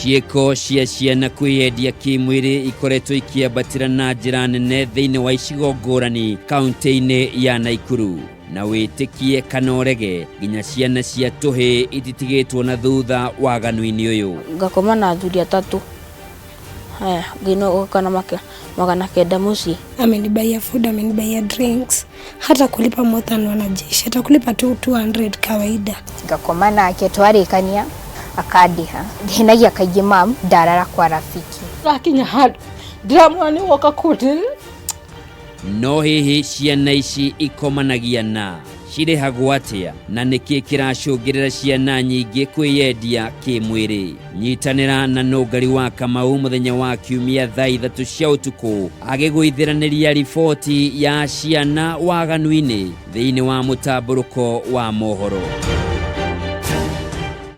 Cieko cia ciana kwiyendia kimwiri ikoretwo ikiambatira na njira nene thiini wa icigo ngurani kaunti-ini ya Naikuru, na witikie kanorege nginya ciana cia tuhi ititigitwo na thutha waganu-ini uyu. Ngakoma na athuri atatu. Ngino kana magana kenda muci. Amenibaia food, amenibaia drinks, hata kulipa more than wanajeshi, hata kulipa tu 200 kawaida. Ngakoma nake twarikania akadiha ndinagia kaigi mam ndarara kwa rafiki akinya hadu ndamwani woka kuti no hihi ciana ici ikomanagia na cirihagwo atia na niki kiracungirira ciana nyingi kwiyendia kimwiri. Nyitanira na Nungari wa Kamau muthenya wa kiumia thaa 3 cia utuku agigwithiraniria riboti ya Ciana Waganu-ini thiini wa mutamburuko wa mohoro.